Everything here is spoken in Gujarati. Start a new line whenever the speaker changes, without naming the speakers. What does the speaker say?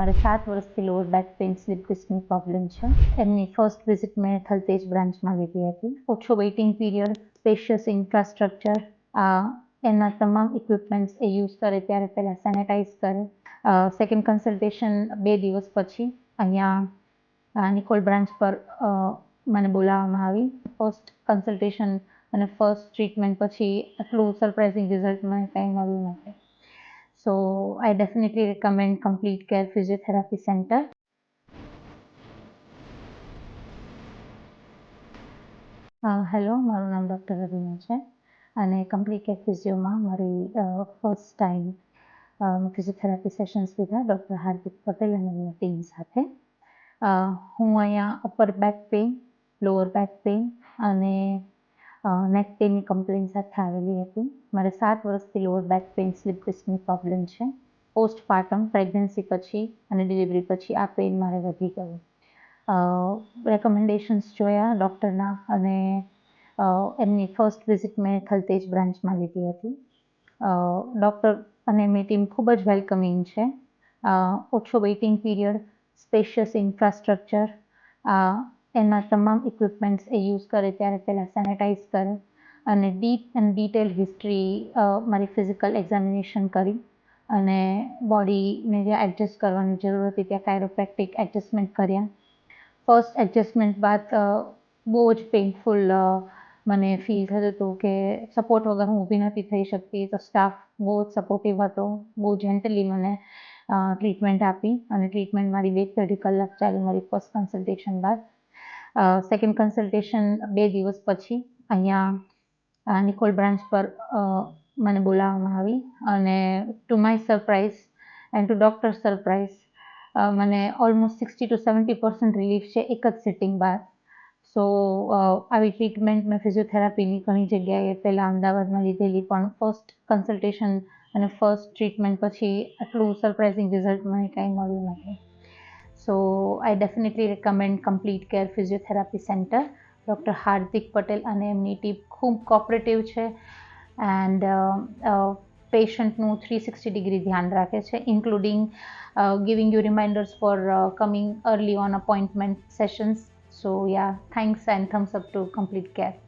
મારે 7 વર્ષથી લોઅર બેક પેઇન સ્લીપ ડિસ્કની પ્રોબ્લેમ છે. એમની ફર્સ્ટ વિઝિટ મેં થલતેજ બ્રાન્ચમાં લીધી હતી. ઓછો વેઇટિંગ પીરિયડ, સ્પેશિયસ ઇન્ફ્રાસ્ટ્રક્ચર, એના તમામ ઇક્વિપમેન્ટ્સ એ યુઝ કરે ત્યારે પહેલાં સેનેટાઈઝ કરે. સેકન્ડ કન્સલ્ટેશન 2 દિવસ પછી અહીંયા નિકોલ બ્રાન્ચ પર મને બોલાવવામાં આવી. ફર્સ્ટ કન્સલ્ટેશન અને ફર્સ્ટ ટ્રીટમેન્ટ પછી આટલું સરપ્રાઇઝિંગ રિઝલ્ટ મને કંઈ મળ્યું નથી. So I definitely recommend Complete Care Physiotherapy Center. Hello, મારું નામ ડૉક્ટર રવિના છે અને કમ્પ્લીટ કેર ફિઝિયોમાં મારી ફર્સ્ટ ટાઈમ ફિઝિયોથેરાપી સેશન્સ લીધા ડૉક્ટર હાર્દિક પટેલ અને એમની ટીમ સાથે. હું અહીંયા upper back pain, lower back pain અને નેક પેઇનની કમ્પ્લેન સાથે આવેલી હતી. મારે 7 વર્ષથી લોઅર બેક પેઇન સ્લીપ ડિસ્કની પ્રોબ્લેમ છે. પોસ્ટપાર્ટમ પ્રેગ્નન્સી પછી અને ડિલિવરી પછી આ પેઇન મારે વધી ગયું. રેકમેન્ડેશન્સ જોયા ડૉક્ટરના અને એમની ફર્સ્ટ વિઝિટ મેં થલતેજ બ્રાન્ચમાં લીધી હતી. ડૉક્ટર અને એમની ટીમ ખૂબ જ વેલકમિંગ છે. ઓછો વેઇટિંગ પીરિયડ, સ્પેશિયસ ઇન્ફ્રાસ્ટ્રક્ચર, એના તમામ ઇક્વિપમેન્ટ્સ એ યુઝ કરે ત્યારે પહેલાં સેનેટાઈઝ કરે અને ડીપ એન્ડ ડિટેલ હિસ્ટ્રી મારી ફિઝિકલ એક્ઝામિનેશન કરી અને બોડીને જ્યાં એડજસ્ટ કરવાની જરૂર હતી ત્યાં કાયરોપ્રેક્ટિક એડજસ્ટમેન્ટ કર્યા. ફર્સ્ટ એડજસ્ટમેન્ટ બાદ બહુ જ પેઇનફુલ મને ફીલ થતું હતું કે સપોર્ટ વગર હું ઊભી નથી થઈ શકતી. તો સ્ટાફ બહુ જ સપોર્ટિવ હતો, બહુ જેન્ટલી મને ટ્રીટમેન્ટ આપી અને ટ્રીટમેન્ટ મારી 2-2.5 કલાક ચાલી મારી ફર્સ્ટ કન્સલ્ટેશન બાદ. સેકન્ડ કન્સલ્ટેશન 2 દિવસ પછી અહીંયા નિકોલ બ્રાન્ચ પર મને બોલાવવામાં આવી અને to my surprise and to doctor surprise મને ઓલમોસ્ટ 60-70% રિલીફ છે એક જ સિટિંગ બાદ. સો આવી ટ્રીટમેન્ટ મેં ફિઝિયોથેરાપીની ઘણી જગ્યાએ પહેલાં અમદાવાદમાં લીધેલી, પણ ફર્સ્ટ કન્સલ્ટેશન અને ફર્સ્ટ ટ્રીટમેન્ટ પછી આટલું સરપ્રાઇઝિંગ રિઝલ્ટ મને કાંઈ મળ્યું નથી. So I definitely recommend complete care physiotherapy centre. Doctor Hardik Patel અને એમની ટીમ ખૂબ કોઓપરેટિવ છે એન્ડ પેશન્ટનું 360 ડિગ્રી ધ્યાન રાખે છે, including giving you reminders for coming early on appointment sessions. So yeah, thanks and thumbs up to Complete Care.